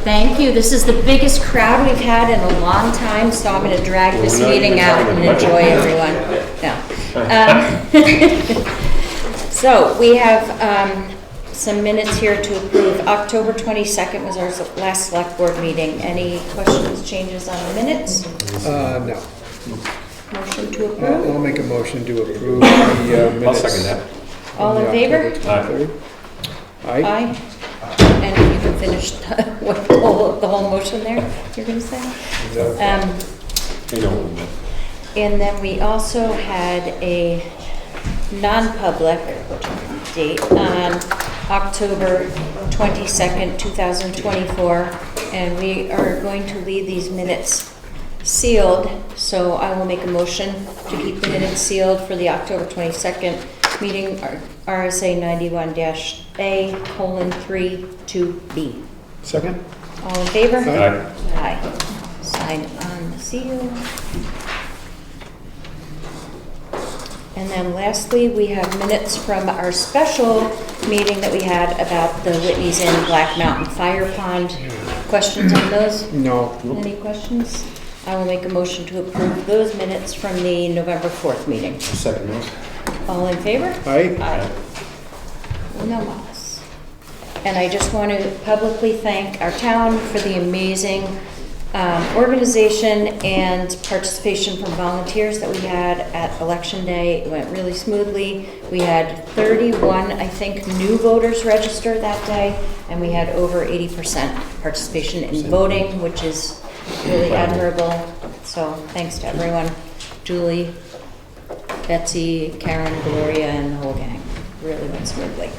Thank you. This is the biggest crowd we've had in a long time, so I'm going to drag this meeting out and enjoy everyone. No. So we have some minutes here to approve. October 22nd was our last select board meeting. Any questions, changes on the minutes? No. Motion to approve? I'll make a motion to approve the minutes. I'll second that. All in favor? Aye. Aye. And you can finish the whole motion there, you're going to say? And then we also had a non-public date on October 22nd, 2024, and we are going to leave these minutes sealed, so I will make a motion to keep the minutes sealed for the October 22nd meeting, RSA 91-A:3 2B. Second? All in favor? Aye. Aye. Sign on the seal. And then lastly, we have minutes from our special meeting that we had about the Whitney's Inn Black Mountain Fire Pond. Questions on those? No. Any questions? I will make a motion to approve those minutes from the November 4th meeting. Second those. All in favor? Aye. Aye. No mas. And I just want to publicly thank our town for the amazing organization and participation from volunteers that we had at Election Day. It went really smoothly. We had 31, I think, new voters register that day, and we had over 80% participation in voting, which is really admirable. So thanks to everyone, Julie, Betsy, Karen, Gloria, and the whole gang. Really went smoothly.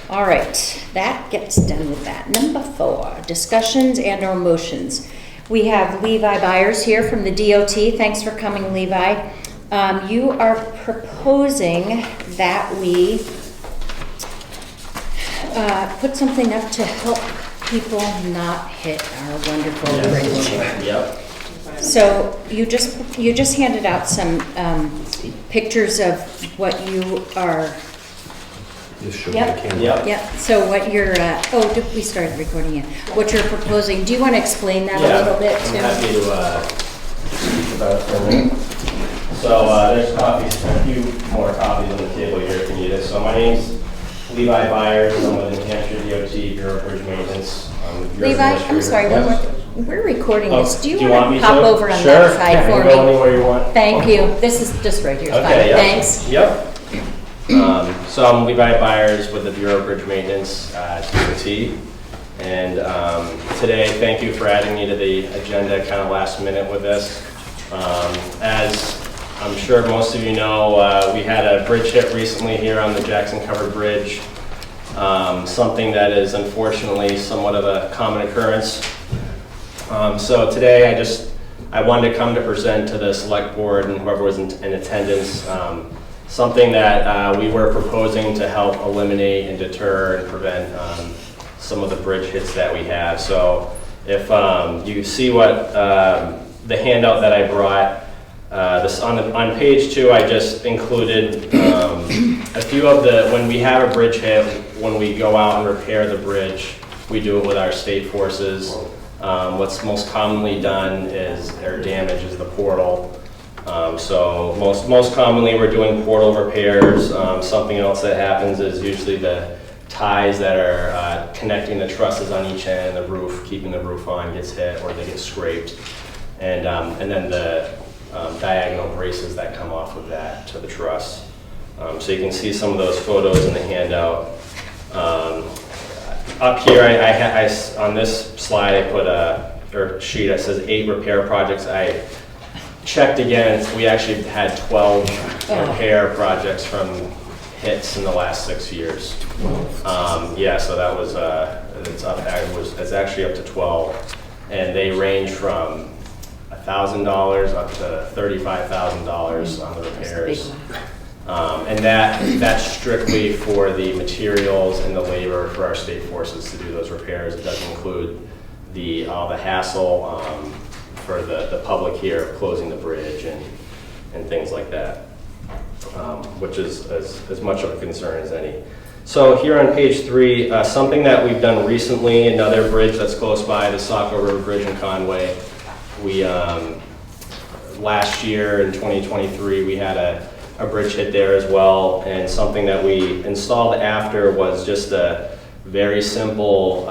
All right, that gets done with that. Number 4, discussions and or motions. We have Levi Byers here from the DOT. Thanks for coming, Levi. You are proposing that we put something up to help people not hit our wonderful bridge. Yep. So you just handed out some pictures of what you are. Just show Yep. the camera. Yep. So what you're we started recording it. What you're proposing? Do you want to explain that a little bit too? I'm happy to speak about it for a minute. So there's copies, a few more copies on the table here if you need it. So my name's Levi Byers. I'm with the New Hampshire DOT Bureau of Bridge Maintenance. Levi, I'm sorry. We're recording this. Do you want to pop over on sure. that side for Go me? anywhere you want. Thank you. This is just right here. Okay. Fine. Yep. Thanks. Yep. So I'm Levi Byers with the Bureau of Bridge Maintenance, DOT. And today, thank you for adding me to the agenda kind of last minute with this. As I'm sure most of you know, we had a bridge hit recently here on the Jackson Covered Bridge. Something that is unfortunately somewhat of a common occurrence. So today I wanted to come to present to the select board and whoever was in attendance something that we were proposing to help eliminate and deter and prevent some of the bridge hits that we have. So if you see what the handout that I brought, this on page 2, I just included a few of when we have a bridge hit, when we go out and repair the bridge, we do it with our state forces. What's most commonly done or damage is the portal. So most commonly we're doing portal repairs. Something else that happens is usually the ties that are connecting the trusses on each end, the roof, keeping the roof on, gets hit or they get scraped. And then the diagonal braces that come off of that to the truss. So you can see some of those photos in the handout. Up here, I on this slide, I put or sheet that says 8 repair projects. I checked again, we actually had 12 repair projects from hits in the last 6 years. Yeah, so that was, it's actually up to 12. And they range from $1,000 up to $35,000 on the repairs. And that's strictly for the materials and the labor for our state forces to do those repairs. It doesn't include all the hassle for the public here closing the bridge and things like that, which is as much of a concern as any. So here on page 3, something that we've done recently, another bridge that's close by, the Saco River Bridge in Conway. We, last year in 2023, we had a bridge hit there as well, and something that we installed after was just a very simple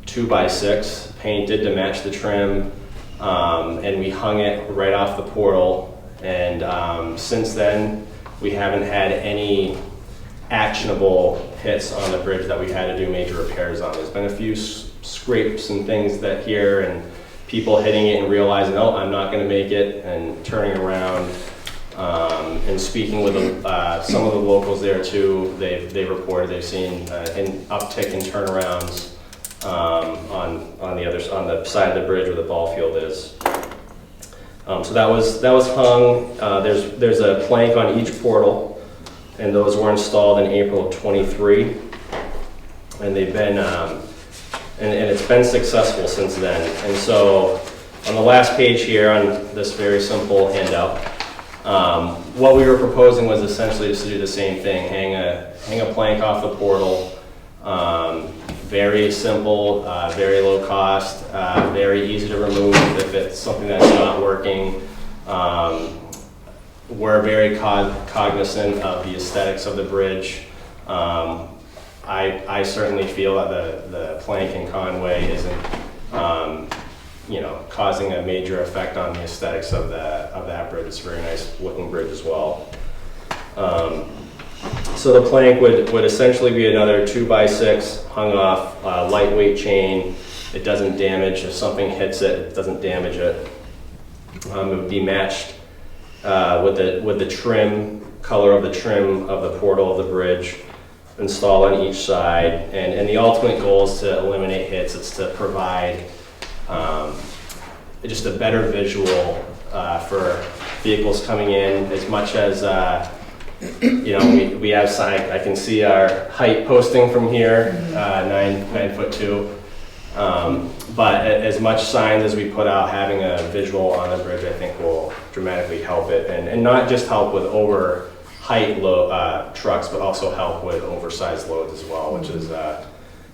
2x6 painted to match the trim, and we hung it right off the portal, and since then we haven't had any actionable hits on the bridge that we had to do major repairs on. There's been a few scrapes and things that here, and people hitting it and realizing, oh, I'm not going to make it, and turning around. And speaking with some of the locals there too, they reported they've seen an uptick in turnarounds on the side of the bridge where the ball field is. So that was hung. There's a plank on each portal, and those were installed in April of 23, and they've been and it's been successful since then. And so on the last page here on this very simple handout, what we were proposing was essentially just to do the same thing: hang a plank off the portal. Very simple, very low cost, very easy to remove if it's something that's not working. We're very cognizant of the aesthetics of the bridge. I certainly feel that the plank in Conway isn't, causing a major effect on the aesthetics of that bridge. It's a very nice looking bridge as well. So the plank would essentially be another 2x6 hung off, lightweight chain. It doesn't damage. If something hits it, it doesn't damage it. It would be matched with the trim, color of the trim of the portal of the bridge, installed on each side. And the ultimate goal is to eliminate hits. It's to provide just a better visual for vehicles coming in, as much as we have sign. I can see our height posting from here, 9'2". But as much signs as we put out, having a visual on the bridge, I think will dramatically help it, and not just help with over height trucks, but also help with oversized loads as well, which is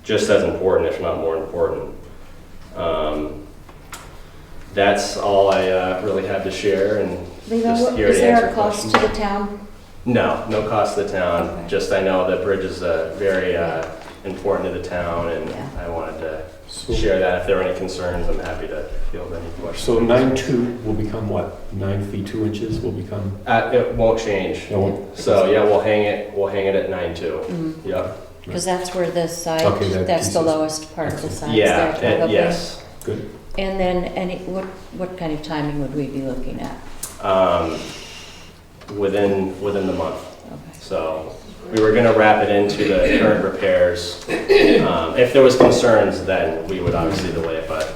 just as important, if not more important. That's all I really have to share, and just here to answer questions. Is there a cost to the town? No cost to the town. Okay. Just I know the bridge is very important to the town, and I wanted to share that. If there are any concerns, I'm happy to field any questions. So 9'2" will become what? 9 feet 2 inches will become? It won't change. It won't. So yeah, we'll hang it at 9'2". Mm-hmm. Yep. Because that's where the side, Okay, that's the pieces. lowest part of the side Yeah. there, probably. Yes. Good. And then, what kind of timing would we be looking at? Within the month. Okay. So we were going to wrap it into the current repairs. If there was concerns, then we would obviously delay it, but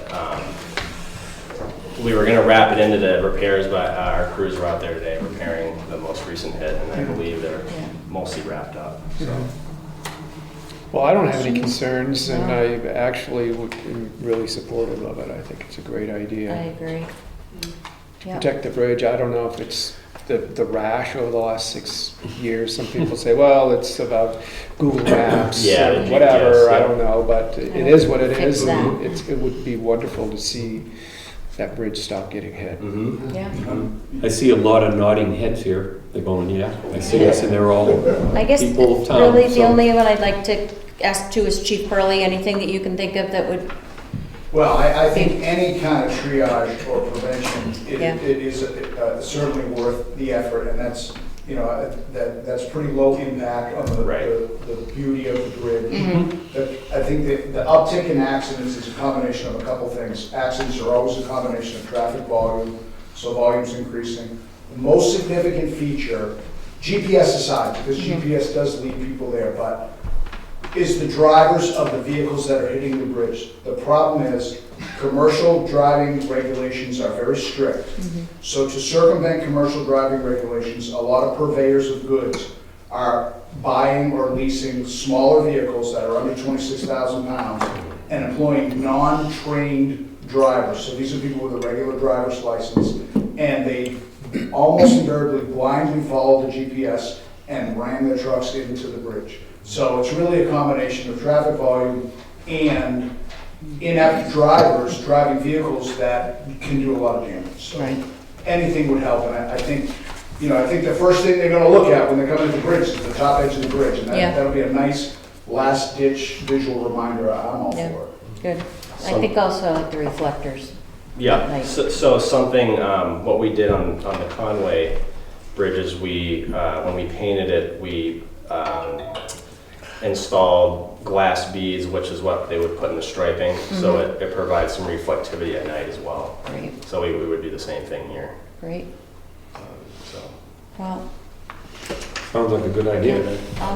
we were going to wrap it into the repairs, but our crews were out there today repairing the most recent hit, and I believe they're mostly wrapped up. So. Well, I don't have any concerns, and I actually am really supportive of it. I think it's a great idea. I agree. Yeah. Protect the bridge. I don't know if it's the rash over the last 6 years. Some people say, well, it's about Google Maps or whatever. GPS, I don't know, but it is what it is. Fix And that. it would be wonderful to see that bridge stop getting hit. Mm-hmm. Yeah. I see a lot of nodding heads here. They're going, yeah. I see this, and they're all I guess people of town. really the so- only one I'd like to ask too is Chief Pearlie, anything that you can think of that would, Well, I think any kind of triage or prevention, Yeah. it is certainly worth the effort, and that's, that's pretty low impact on the beauty of the bridge. But I think the uptick in accidents is a combination of a couple things. Accidents are always a combination of traffic volume, so volume's increasing. The most significant feature, GPS aside, because GPS does lead people there, but is the drivers of the vehicles that are hitting the bridge. The problem is commercial driving regulations are very strict. So to circumvent commercial driving regulations, a lot of purveyors of goods are buying or leasing smaller vehicles that are under 26,000 pounds and employing non-trained drivers. So these are people with a regular driver's license, and they almost invariably blindly follow the GPS and ran their trucks into the bridge. So it's really a combination of traffic volume and inept drivers driving vehicles that can do a lot of damage. So Right. anything would help, and I think, I think the first thing they're gonna look at when they come into the bridge is the top edge of the bridge, and Yeah. that'll be a nice last-ditch visual reminder. I'm all Yeah. for it. Good. I think also like the reflectors. Yeah, Right. so something, what we did on the Conway bridges, when we painted it, we installed glass beads, which is what they would put in the striping, so it provides some reflectivity at night as well. Great, So we would do the same thing here. great. So Well, Sounds like a good idea.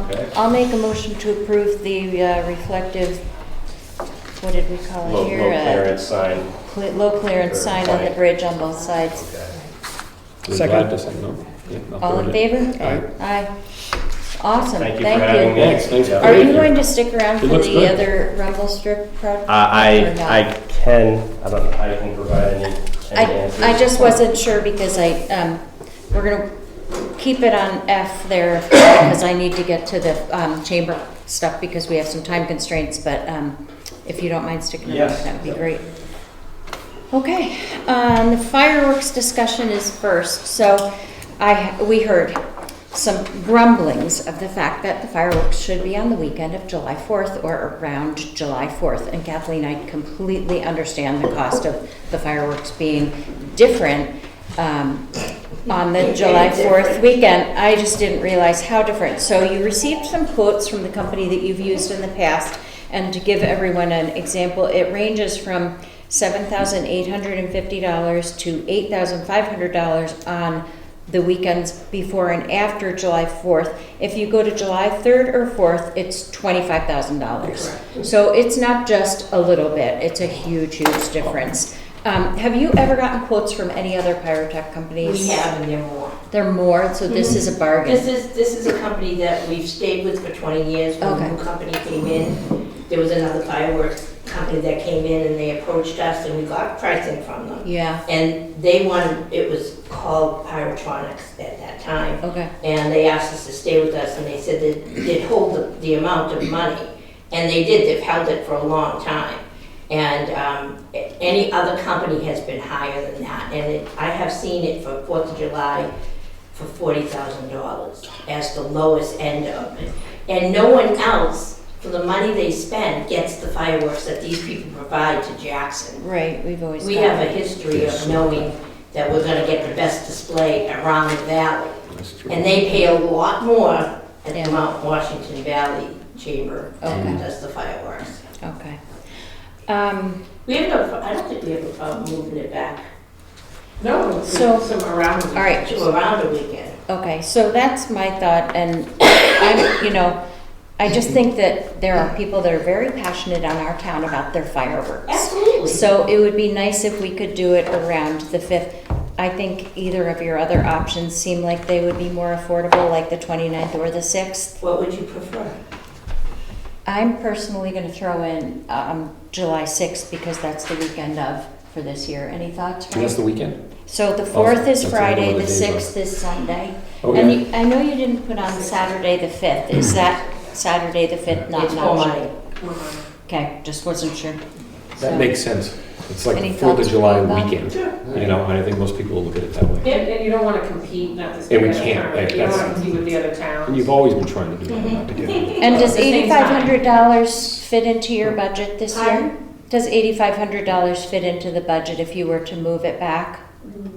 Okay. I'll make a motion to approve the reflective, what did we call low it here? clearance sign. Low clearance Or sign on the flank. bridge on both sides. Okay. We're Second. glad to say no. Yeah, I'll All in third it. favor? Aye. Aye. Awesome, Thank you for having me. Thanks. Yeah. Are you going to stick around for looks the good. other rumble strip project? I can provide any answers. I just wasn't sure because we're gonna keep it on F there because I need to get to the chamber stuff because we have some time constraints, but if you don't mind sticking around, Yes. that would be great. Okay, the fireworks discussion is first. So we heard some grumblings of the fact that the fireworks should be on the weekend of July 4th or around July 4th. And Kathleen, I completely understand the cost of the fireworks being different on the July 4th weekend. I just didn't realize how different. So you received some quotes from the company that you've used in the past. And to give everyone an example, it ranges from $7,850 to $8,500 on the weekends before and after July 4th. If you go to July 3rd or 4th, it's $25,000. So it's not just a little bit, it's a huge, huge difference. Have you ever gotten quotes from any other pyrotech companies? We have, and they're more. They're more, so this is a bargain. This is a company that we've stayed with for 20 years. When Okay. a new company came in, there was another fireworks company that came in and they approached us and we got pricing from them. Yeah, And they wanted, it was called Pyrotronics at that time. okay, And they asked us to stay with us and they said that they'd hold the amount of money. And they did, they've held it for a long time. And any other company has been higher than that. And I have seen it for 4th of July for $40,000 as the lowest end of it. And no one else, for the money they spend, gets the fireworks that these people provide to Jackson. right, we've always We got have a history of knowing that we're gonna get the best display around the valley. That's true. And they pay a lot more at Yeah. the Mount Washington Valley Chamber Okay. than does the fireworks. Okay. We have no, I don't think we have a problem moving it back No, So- some around. All right. to around the weekend. Okay, so that's my thought, and I just think that there are people that are very passionate on our town about their fireworks. Absolutely. So it would be nice if we could do it around the 5th. I think either of your other options seem like they would be more affordable, like the 29th or the 6th. What would you prefer? I'm personally gonna throw in July 6th because that's the weekend of for this year. Any thoughts, And that's Mike? the weekend? So the 4th is that's Friday, another the day, 6th is Sunday. Oh, And yeah. I know you didn't put on Saturday the 5th. Is that Saturday the 5th not It's an more option? money. Okay, just wasn't sure. So- That makes sense. It's like Any the 4th thoughts of July from Bob? weekend, and I think most people will look at it that way. And you don't want to compete, not to And speak we out of can't, turn, like, you don't want that's- to compete with the other towns. And you've always been trying to do Mm-hmm. that, to get it. And does At the same time. $8,500 fit into your budget this year? Pardon? Does $8,500 fit into the budget if you were to move it back?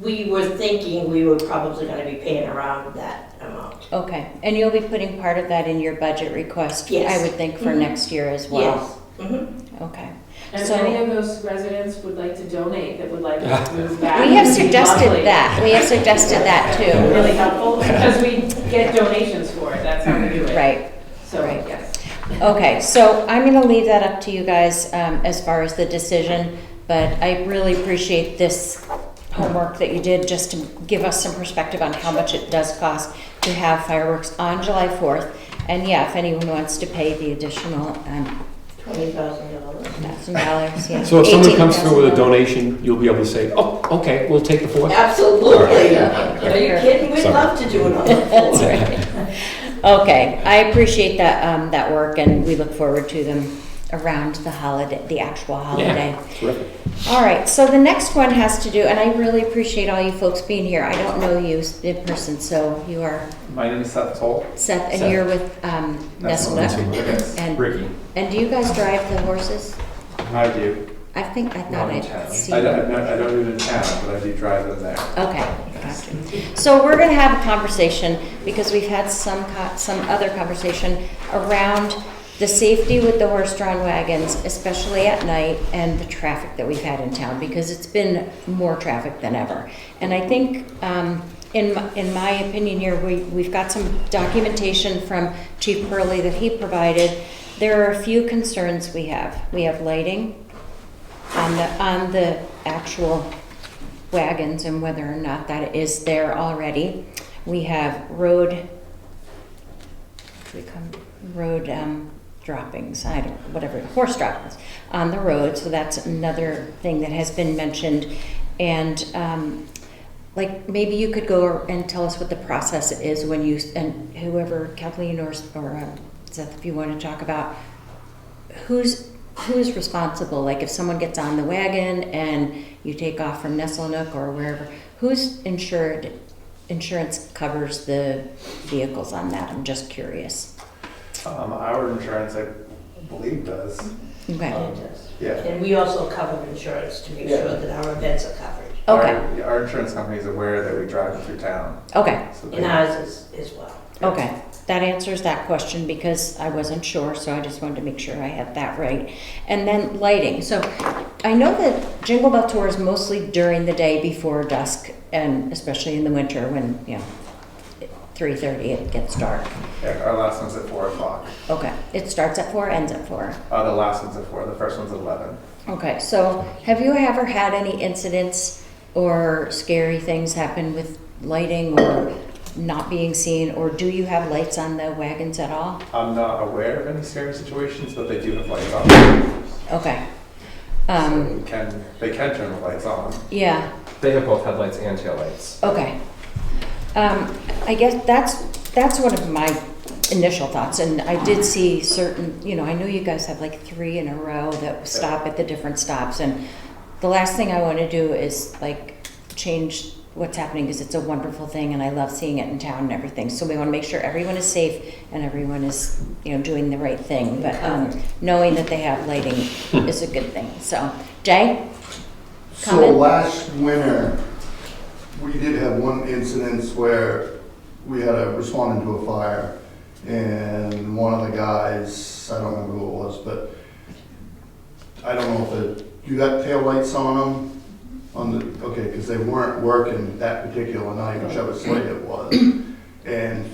We were thinking we were probably gonna be paying around that amount. Okay, and you'll be putting part of that in your budget request, Yes. I would think, for Mhm. next year as well. Yes. Mhm. Okay. And So- if any of those residents would like to donate, that would like to move back. We have it would be suggested lovely. that, we have suggested that too. Really helpful, because we get donations for it, that's how we do it. Right. So, right. yes. Okay, so I'm gonna leave that up to you guys as far as the decision, but I really appreciate this homework that you did just to give us some perspective on how much it does cost to have fireworks on July 4th. And yeah, if anyone wants to pay the additional $20,000. $1,000, yeah. So if someone comes through with a $18,000. donation, you'll be able to say, oh, okay, we'll take the 4th. Absolutely. Are you kidding? We'd Sorry. love to do it on the That's floor. right. Okay, I appreciate that, that work, and we look forward to them around the holiday, the actual holiday. Yeah, terrific. All right, so the next one has to do, and I really appreciate all you folks being here. I don't know you in person, so you are My name is Seth Toll. Seth, and Seth. you're with Nestleneck. Yes. And Ricky. and do you guys drive the horses? I do. I thought Not in I'd town. seen. I don't live in town, but I do drive them there. Okay, gotcha. So we're gonna have a conversation, because we've had some other conversation around the safety with the horse-drawn wagons, especially at night, and the traffic that we've had in town, because it's been more traffic than ever. And I think, in my opinion here, we've got some documentation from Chief Burley that he provided. There are a few concerns we have. We have lighting on the actual wagons and whether or not that is there already. We have road droppings, whatever, horse droppings on the road. So that's another thing that has been mentioned. And like, maybe you could go and tell us what the process is when you, and whoever, Kathleen or Seth, if you want to talk about who's responsible. Like, if someone gets on the wagon and you take off from Nestleneck or wherever, who's insured? Insurance covers the vehicles on that. I'm just curious. Our insurance, I believe, does. Okay. And it does. Yeah. And we also cover insurance to make sure that our events are covered. Okay. Our insurance company is aware that we drive them through town. Okay. So And ours is as well. Okay. That answers that question, because I wasn't sure, so I just wanted to make sure I had that right. And then lighting. So I know that Jingle Bell Tour is mostly during the day before dusk, and especially in the winter when, 3:30 it gets dark. Yeah, our last one's at 4 o'clock. Okay. It starts at 4, ends at 4. The last one's at 4. The first one's at 11. Okay. So have you ever had any incidents or scary things happen with lighting or not being seen, or do you have lights on the wagons at all? I'm not aware of any scary situations, but they do have lights on. Okay. So they can turn the lights on. Yeah. They have both headlights and taillights. Okay. I guess that's one of my initial thoughts, and I did see certain, I know you guys have like 3 in a row that stop at the different stops, and the last thing I want to do is like change what's happening, because it's a wonderful thing and I love seeing it in town and everything. So we want to make sure everyone is safe and everyone is, doing the right thing. But knowing that they have lighting is a good thing. So, Jay? So Comment? last winter, we did have one incident where we had a responding to a fire, and one of the guys, I don't remember who it was, but I don't know if you got tail lights on them? Okay, because they weren't working that particular night, whichever slate it was, and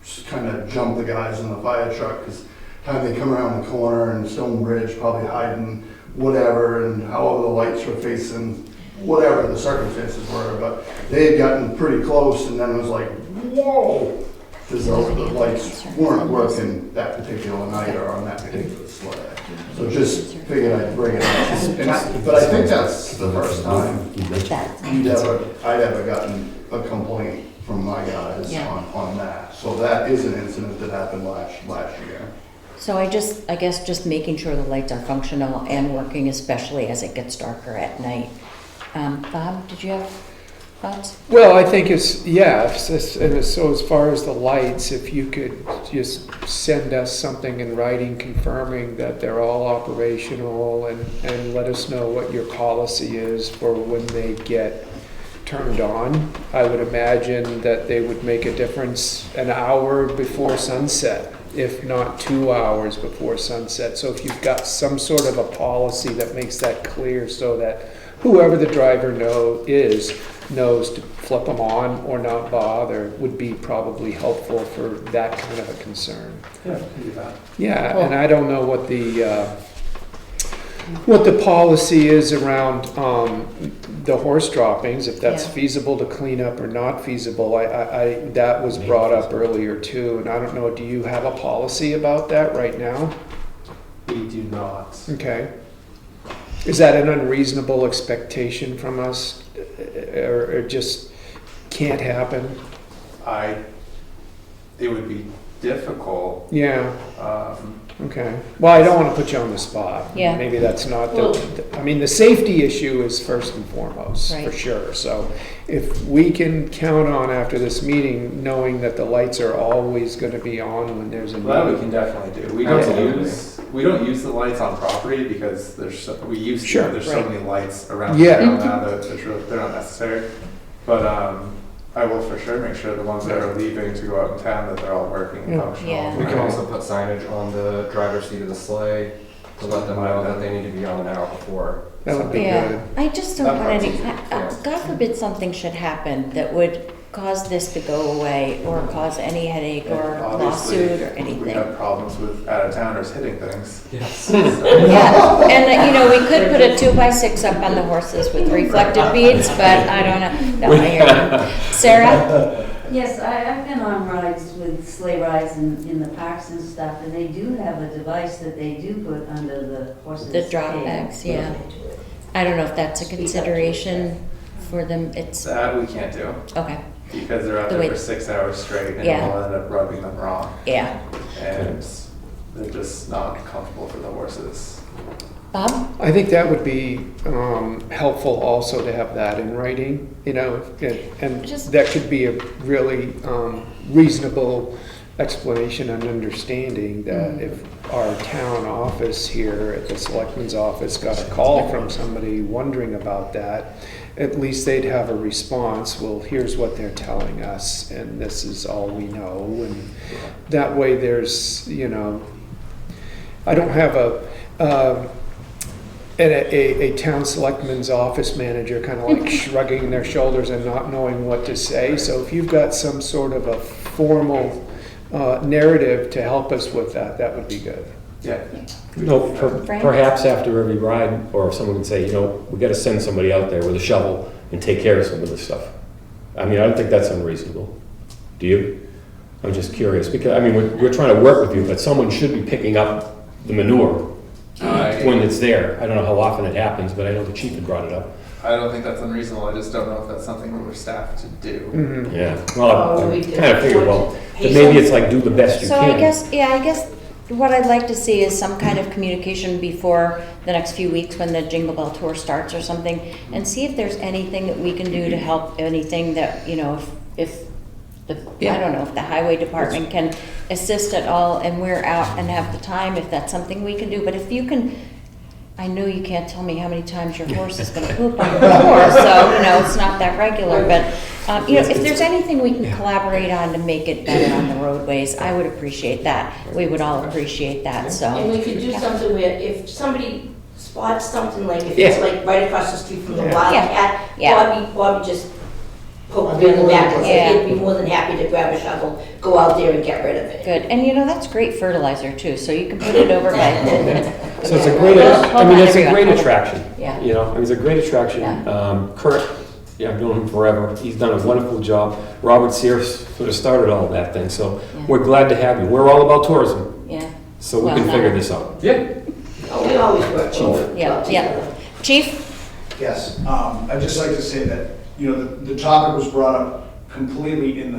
just kind of jumped the guys in the fire truck, because time they come around the corner and Stone Bridge, probably hiding whatever, and however the lights were facing, whatever the circumstances were, but they had gotten pretty close, and then it was like, whoa, because the lights weren't working that particular night or on that particular sled. So just figured I'd bring it up. But I think that's the first time I'd ever gotten a complaint from my guys on that. So that is an incident that happened last year. So I guess just making sure the lights are functional and working, especially as it gets darker at night. Bob, did you have thoughts? Well, I think so as far as the lights, if you could just send us something in writing confirming that they're all operational, and let us know what your policy is for when they get turned on. I would imagine that they would make a difference an hour before sunset, if not 2 hours before sunset. So if you've got some sort of a policy that makes that clear, so that whoever the driver knows to flip them on or not bother, would be probably helpful for that kind of a concern. Yeah, we can do that. Yeah, and I don't know what the policy is around the horse droppings, if that's feasible to clean up or not feasible. I that was brought up earlier too, and I don't know, do you have a policy about that right now? We do not. Okay. Is that an unreasonable expectation from us, or just can't happen? It would be difficult. Yeah, Um, okay. Well, I don't want to put you on the spot. Yeah. Maybe that's not Well- I mean, the safety issue is first and foremost, for Right. sure. So if we can count on after this meeting, knowing that the lights are always going to be on when there's a That we meeting. can definitely do. Absolutely. We don't use the lights on property because we used to, Sure. there's so Right. many lights around Yeah. town now that they're not necessary. But, I will for sure make sure the ones that are leaving to go out in town, that they're all working and Yeah. functional. Yeah. We can also put signage on the driver's seat of the sleigh to let them know that they need to be on an hour before. That would be Yeah, good. I just don't That want part's any, easy, God forbid something should happen that would cause this to go away or cause any headache or Obviously, lawsuit or We anything. have problems with out-of-towners hitting things. Yes. Yeah, and you know, we could put a 2x6 up on the horses with reflective beads, but I don't know. No, I hear you. Sarah? Yes, I've been on rides with sleigh rides in the parks and stuff, and they do have a device that they do put under the horse's The drop tail. bags, yeah. I don't know if that's a consideration for them, it's, That we can't do okay, because they're out The there way- for 6 hours straight and Yeah. we'll end up rubbing them wrong. yeah. And they're just not comfortable for the horses. Bob? I think that would be helpful also to have that in writing, you know, and Just- that could be a really reasonable explanation and understanding that if our town office here at the Selectmen's office got a call from somebody wondering about that, at least they'd have a response, well, here's what they're telling us, and this is all we know, and that way there's, you know, I don't have a town selectman's office manager kind of like shrugging their shoulders and not knowing what to say. So if you've got some sort of a formal narrative to help us with that, that would be good. Yeah. You know, Frank? perhaps after every ride, or if someone would say, you know, we gotta send somebody out there with a shovel and take care of some of this stuff. I mean, I don't think that's unreasonable. Do you? I'm just curious, because, I mean, we're trying to work with you, but someone should be picking up the manure when it's there. I don't know how often it happens, but I know the chief had brought it up. I don't think that's unreasonable. I just don't know if that's something that we're staffed to do. Mhm. Yeah, well, Oh, I we kind of figured, well, pay that maybe it's like do the best you So can. I guess what I'd like to see is some kind of communication before the next few weeks when the Jingle Bell Tour starts or something, and see if there's anything that we can do to help, anything that, you know, if I don't know, if the highway department can assist at all and we're out and have the time, if that's something we can do, but if you can, I know you can't tell me how many times your horse is gonna poop on the floor, so, you know, it's not that regular, but, you know, if there's anything we can collaborate on to make it better on the roadways, I would appreciate that. We would all appreciate that, so. And we could do something where if somebody spots something, like if it's like right across the street from the Wildcat, Yeah. Bobby just poked me on the back and Yeah. said he'd be more than happy to grab a shovel, go out there and get rid of it. Good, and you know, that's great fertilizer too, so you can put it over by. So it's a great, Hold I mean, on, it's a everyone. great attraction. Yeah. You know, I mean, it's a great attraction. Yeah. Kurt, yeah, I've known him forever. He's done a wonderful job. Robert Sears sort of started all that thing, so Yeah. we're glad to have you. We're all about tourism, Yeah, so we Well can done. figure this out. Yeah. Oh, we always work well yeah, together. yeah. Chief? Yes, I'd just like to say that, you know, the topic was brought up completely in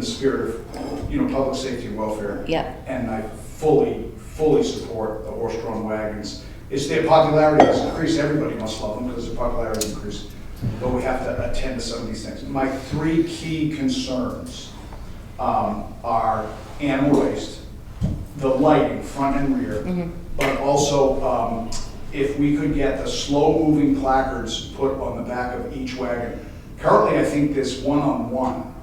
the spirit of, you know, public safety and welfare. Yeah. And I fully support the horse-drawn wagons. It's their popularity has increased, everybody must love them because their popularity increased. But we have to attend to some of these things. My three key concerns are animal waste, the lighting, front and rear, but also if we could get the slow-moving placards put on the back of each wagon. Currently, I think there's one-on-one.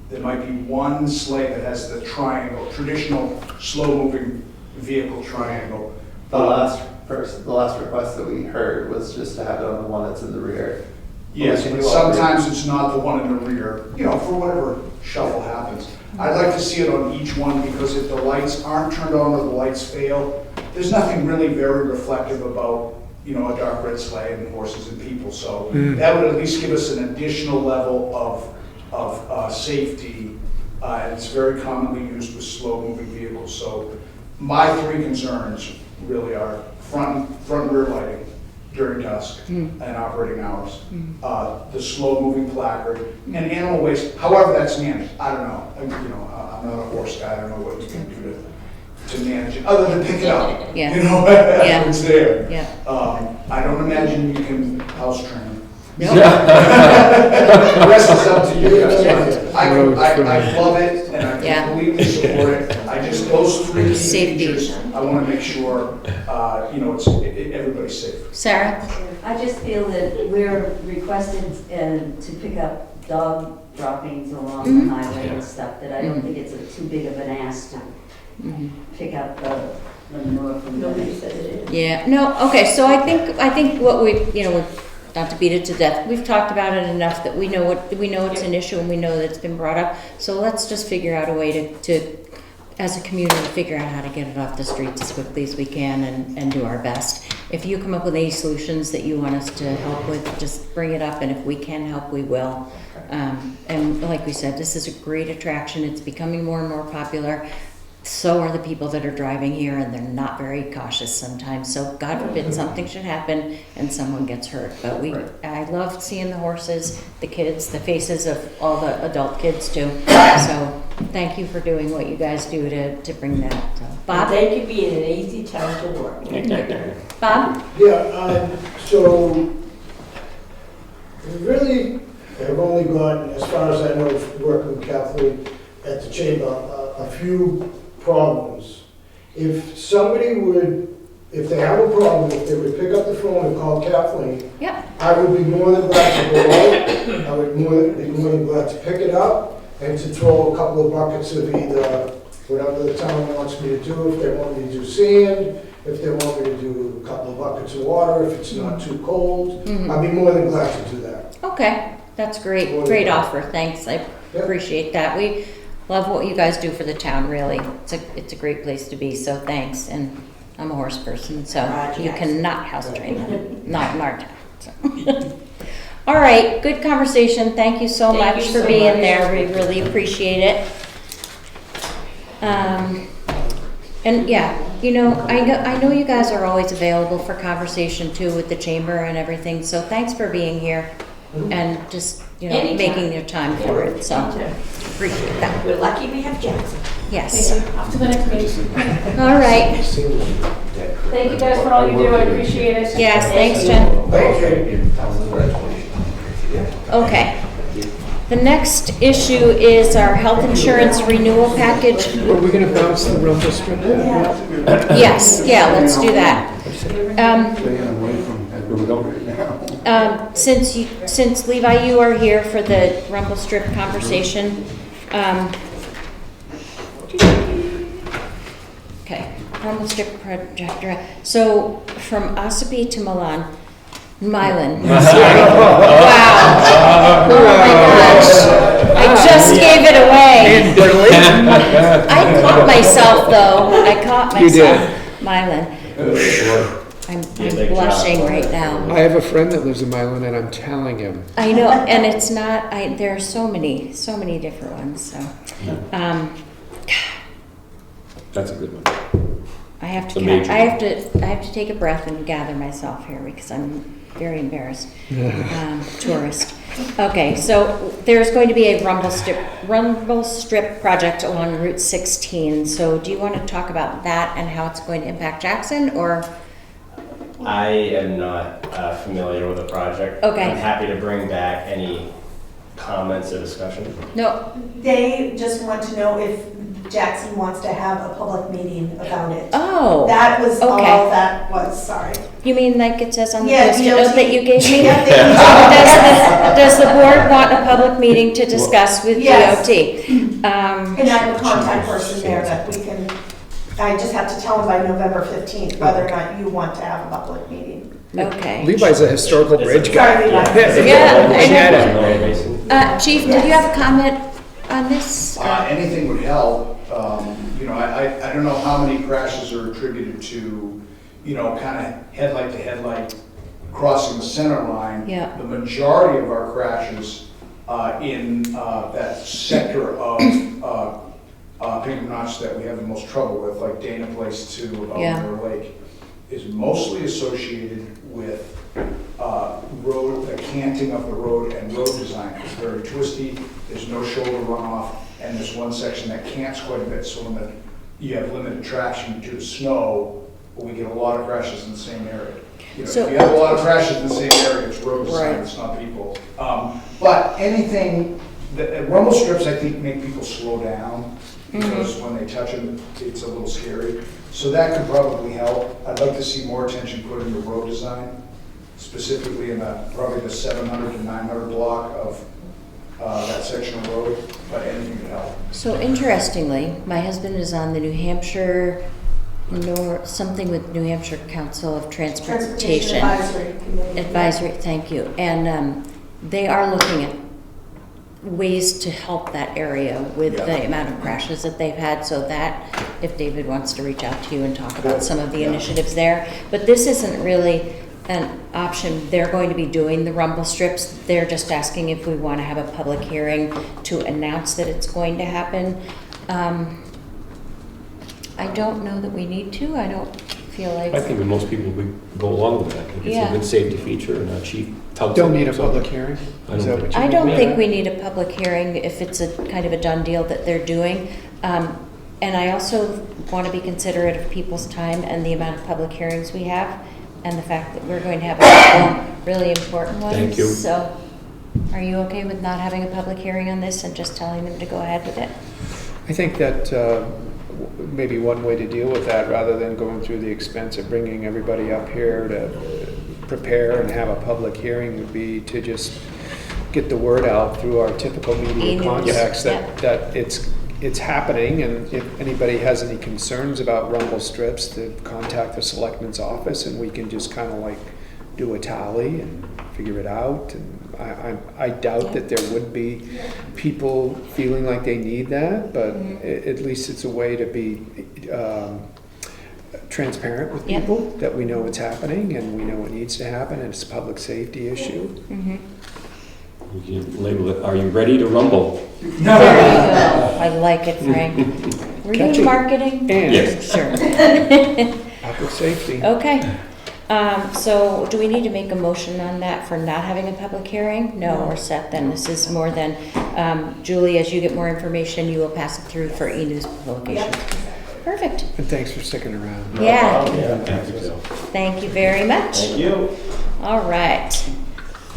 There might be one sleigh that has the triangle, traditional slow-moving vehicle triangle. The last request that we heard was just to have it on the one that's in the rear. Yes, Can but you sometimes it's not the one in the rear, you know, for whatever shuffle happens. I'd like to see it on each one because if the lights aren't turned on or the lights fail, there's nothing really very reflective about, you know, a dark red sleigh and horses and people. So that would at least give us an additional level of safety. And it's very commonly used with slow-moving vehicles. So my three concerns really are front and rear lighting, during dusk and operating hours. The slow-moving placard and animal waste, however that's managed, I don't know. I'm not a horse guy, I don't know what you can do to manage it, other than pick it up. Yeah. After it's there. Yeah. I don't imagine you can house train. Nope. The rest is up to you. I love it and I Yeah. completely support it. I just, those three key Safety. features, I want to make sure, everybody's safe. Sarah? I just feel that we're requested to pick up dog droppings along the highway and stuff, that I don't think it's too big of an ask to pick up the manure from the. Nobody said it is. Yeah, no, okay, so I think what not to beat it to death, we've talked about it enough that we know it's an issue and we know that it's been brought up. So let's just figure out a way to as a community, figure out how to get it off the streets as quickly as we can and do our best. If you come up with any solutions that you want us to help with, just bring it up, and if we can help, we will. And like we said, this is a great attraction. It's becoming more and more popular. So are the people that are driving here, and they're not very cautious sometimes. So God forbid something should happen and someone gets hurt. But I love seeing the horses, the kids, the faces of all the adult kids too. So thank you for doing what you guys do to bring that. Bob? They could be in an easy town to work. Bob? Yeah, so we really have only gotten, as far as I know, working with Kathleen at the chamber, a few problems. If somebody would, if they have a problem, if they would pick up the phone and call Kathleen, Yep. I would be more than glad to go out. I would be more than glad to pick it up and to throw a couple of buckets of either whatever the town wants me to do. If they want me to do sand, if they want me to do a couple of buckets of water, if it's not too cold, I'd be more than glad to do that. Okay, that's great. Great offer. Thanks. I appreciate that. We love what you guys do for the town, really. It's a great place to be, so thanks. And I'm a horse person, so you cannot house train them. Not in our town. So. All right, good conversation. Thank you so much for being there. We really appreciate it. And yeah, I know you guys are always available for conversation too with the chamber and everything. So thanks for being here and just Anytime. making your time for it. So appreciate that. We're lucky we have Jackson. Yes. Off to the next meeting. All right. Thank you guys for all you do, I appreciate it. Yes, thanks, Jen. Okay. The next issue is our health insurance renewal package. Are we gonna bounce the rumble strip? Yes, yeah, let's do that. Since Levi, you are here for the rumble strip conversation. Okay, rumble strip projector. So from Ossipee to Milan. Sorry. Wow. Oh my gosh. I just gave it away. I caught myself though. I caught myself. You did. Milan. I'm blushing right now. I have a friend that lives in Milan, and I'm telling him. I know, and it's not, there are so many different ones, so. That's a good one. I have to take a breath and gather myself here because I'm very embarrassed. Tourist. Okay, so there's going to be a rumble strip project along Route 16. So do you want to talk about that and how it's going to impact Jackson, or? I am not familiar with the project. Okay. I'm happy to bring back any comments or discussion. No. They just want to know if Jackson wants to have a public meeting about it. Oh. That was all okay. that was, sorry. You mean like it says on the Yeah, post-it note that you gave me? Yeah, Does the board want a public meeting to discuss with Yes. DOT? And I'm a contact person there that we can, I just have to tell them by November 15th whether or not you want to have a public meeting. Okay. Levi's a historical bridge guy. Sorry, Levi. Yeah. Chief, did you have a comment on this? Anything would help. I don't know how many crashes are attributed to, kind of headlight to headlight crossing the center line. Yeah. The majority of our crashes in that sector of Pinkham Notch that we have the most trouble with, like Dana Place to Bear Lake, is mostly associated with canting of the road and road design. It's very twisty, there's no shoulder runoff, and there's one section that cants quite a bit, so when you have limited traction due to snow, we get a lot of crashes in the same area. So- If you have a lot of crashes in the same area, it's road design, Right. it's not people. But anything, the rumble strips, I think, make people slow down, because when they touch them, it's a little scary. So that could probably help. I'd like to see more attention put into road design, specifically in probably the 700 to 900 block of that section of road, but anything could help. So interestingly, my husband is on the New Hampshire, something with New Hampshire Council of Transportation. Advisory Committee. Advisory, thank you. And they are looking at ways to help that area with the amount of crashes that they've had, so that if David wants to reach out to you and talk about some of the initiatives there. But this isn't really an option. They're going to be doing the rumble strips. They're just asking if we want to have a public hearing to announce that it's going to happen. I don't know that we need to. I don't feel like. I think that most people would go along with that. I think it's Yeah. a good safety feature and a cheap. Don't need a public hearing? I Is that don't what you I mean don't by think that? we need a public hearing if it's a kind of a done deal that they're doing. And I also want to be considerate of people's time and the amount of public hearings we have, and the fact that we're going to have a couple really important ones. Thank you. So, are you okay with not having a public hearing on this and just telling them to go ahead with it? I think that maybe one way to deal with that, rather than going through the expense of bringing everybody up here to prepare and have a public hearing, would be to just get the word out through our typical media E-news. contacts Yep. that it's happening, and if anybody has any concerns about rumble strips, to contact the selectman's office, and we can just kind of like do a tally and figure it out. And I doubt that there would be people feeling like they need that, but at least it's a way to be transparent with Yep. people, that we know what's happening and we know what needs to happen, and it's a public safety issue. We can label it, "Are you ready to rumble?" There you go. I like it, Frank. Were you Catchy. in marketing? And Yes. Sure. public safety. Okay. So do we need to make a motion on that for not having a public hearing? No, we're set then. This is more than, Julie, as you get more information, you will pass it through for e-news publication. Perfect. And thanks for sticking around. Yeah, Thank you, Bill. thank you very much. Thank you. All right.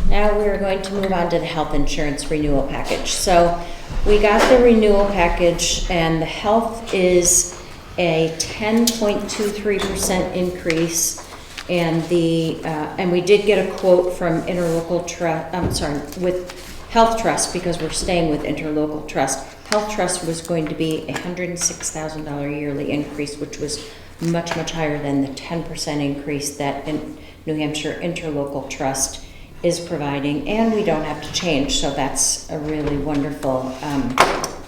Now we're going to move on to the health insurance renewal package. So we got the renewal package, and the health is a 10.23% increase. And and we did get a quote from Interlocal Trust, with Health Trust, because we're staying with Interlocal Trust. Health Trust was going to be a $106,000 yearly increase, which was much, much higher than the 10% increase that New Hampshire Interlocal Trust is providing, and we don't have to change, so that's a really wonderful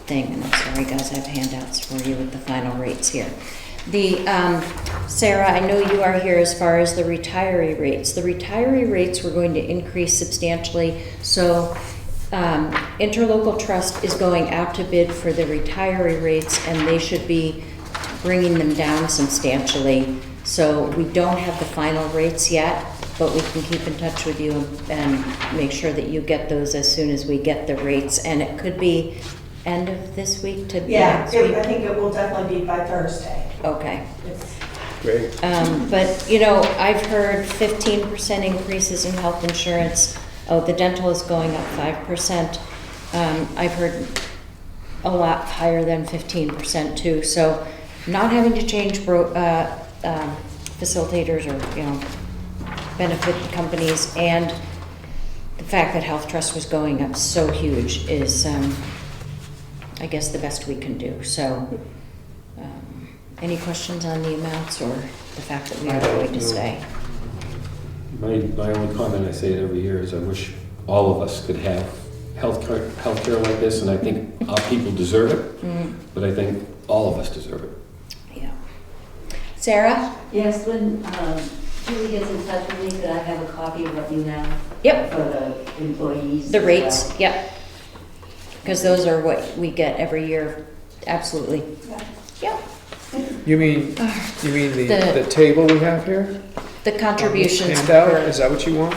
thing. And I'm sorry, guys, I have handouts for you with the final rates here. Sarah, I know you are here as far as the retiree rates. The retiree rates were going to increase substantially, so Interlocal Trust is going out to bid for the retiree rates, and they should be bringing them down substantially. So we don't have the final rates yet, but we can keep in touch with you and make sure that you get those as soon as we get the rates. And it could be end of this week to next week. I think it will definitely be by Thursday. Okay. Great. But, you know, I've heard 15% increases in health insurance. Oh, the dental is going up 5%. I've heard a lot higher than 15% too. So not having to change facilitators or, you know, benefit companies, and the fact that Health Trust was going up so huge is, I guess, the best we can do. So, any questions on the amounts or the fact that we are going to stay? My only comment, I say it every year, is I wish all of us could have healthcare like this, and I think our people deserve it, but I think all of us deserve it. Yeah. Sarah? Yes, when Julie gets in touch with me, could I have a copy of what you have Yep. for the employees? The rates, yep. Because those are what we get every year, absolutely. Yep. You mean the The- table we have here? The contributions Handout, per, is that what you want?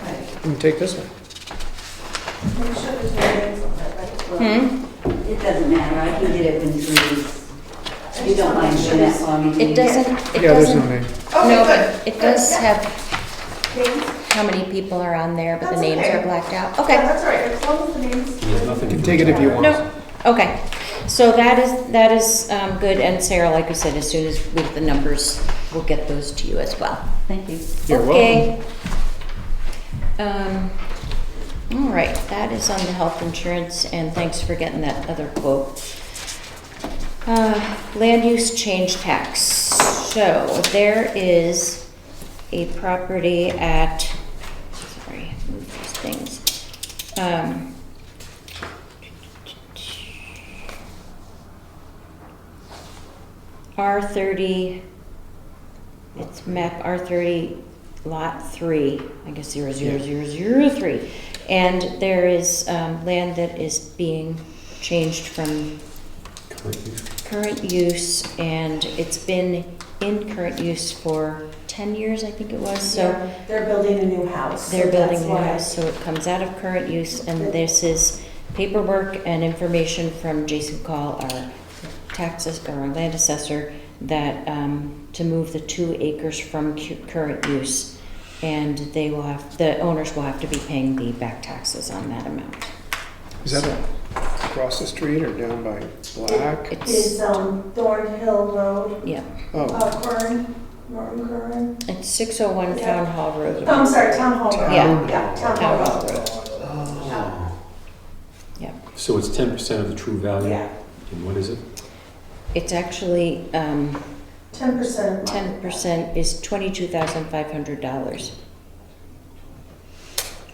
Right. can take this one. Make sure there's no names on it, right? Well, it doesn't matter, I can get it in 3 weeks. You don't mind doing that for me? do you? It doesn't, Yeah, there's no name. Okay, no, good. but it does Yeah. have Names? how many people are on there, but the That's names okay. are blacked out. Yeah, Okay. that's all right, as long as the names. There's nothing. You can take it if you want. No, okay. So that is good, and Sarah, like I said, as soon as we get the numbers, we'll get those to you as well. Thank you. You're Okay. All right, that is on the health insurance, and thanks for getting that other quote. Land use change tax. So there is a property at, sorry, move these things. R30, it's map R30, lot 3, I guess 00003. And there is land that is being changed from current use, and it's been in current use for 10 years, I think it was, so. Yeah, they're building a new house. They're so building that's a new why. house, so it comes out of current use, and this is paperwork and information from Jason Call, our taxes, or our land assessor, that, to move the 2 acres from current use. And they will have, the owners will have to be paying the back taxes on that amount. Is that across the street or down by Black? Is Thornhill Road, Yeah, Curran, Norton Curran? it's 601 Town Hall Road. Oh, I'm sorry, Town Hall Road. Yeah. Yeah, Town Town Hall Hall Road. Yeah, So it's 10% of the true value? Yeah, And what is it? it's actually, 10%. 10% is $22,500.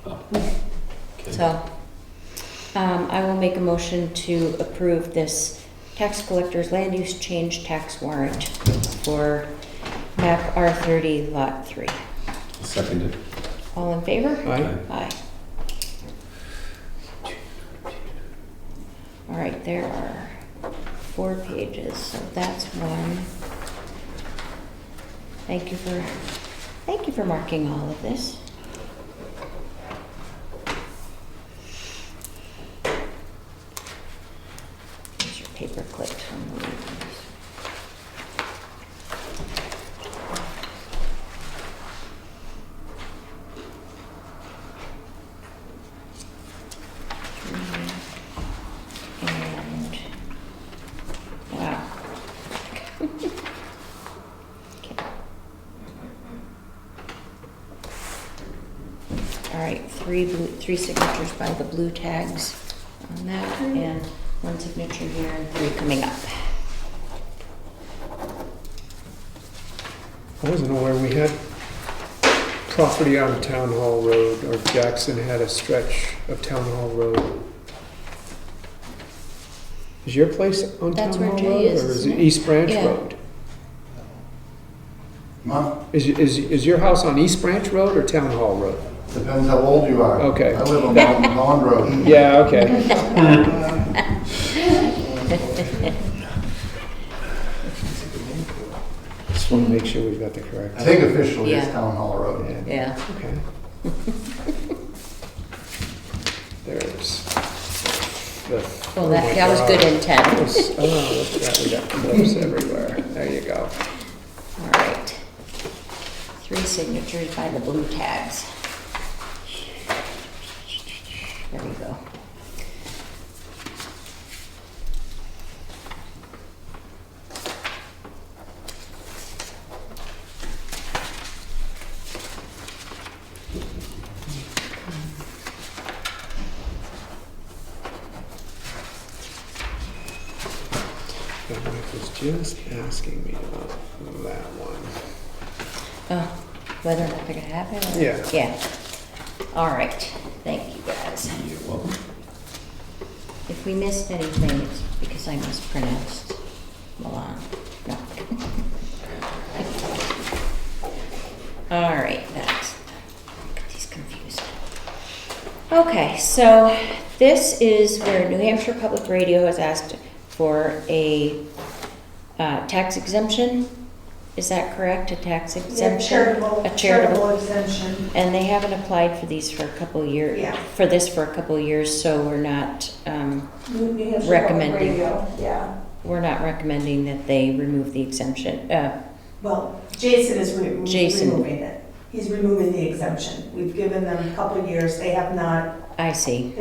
Oh, okay. So, I will make a motion to approve this tax collector's land use change tax warrant for map R30, lot 3. Seconded. All in favor? Aye. Aye. All right, there are 4 pages, so that's one. Thank you for marking all of this. Here's your paper clip from the meetings. And, wow. Okay. All right, 3 signatures by the blue tags on that, and 1 signature here and 3 coming up. I wasn't aware we had property on Town Hall Road, or Jackson had a stretch of Town Hall Road. Is your place on That's Town where Hall Jay Road, is, or is isn't it it? East Branch Yeah. Road? Huh? Is your house on East Branch Road or Town Hall Road? Depends how old you are. Okay. I live on Mountain Pond Road. Yeah, okay. Just want to make sure we've got the correct. I think officially it's Yeah. Town Hall Road. Yeah. Okay. There's the. Well, oh that my that was good God. intent. That was- Oh, look at that, we got clips everywhere. There you go. All right. 3 signatures by the blue tags. There we go. My wife was just asking me about that one. Oh, whether or not they're gonna have it? Or? Yeah. Yeah. All right. Thank you, guys. You're welcome. If we missed anything, it's because I mispronounced Milan. No. All right, that's, get these confused. Okay, so this is where New Hampshire Public Radio has asked for a tax exemption Is that correct? A tax Yeah, exemption? charitable, A charitable. exemption. And they haven't applied for these for a couple of years. Yeah. For this for a couple of years, so we're not, New Hampshire Public recommending. Radio, yeah. we're not recommending that they remove the exemption. Well, Jason is Jason. removing it. He's removing the exemption. We've given them a couple of years. They have not I see.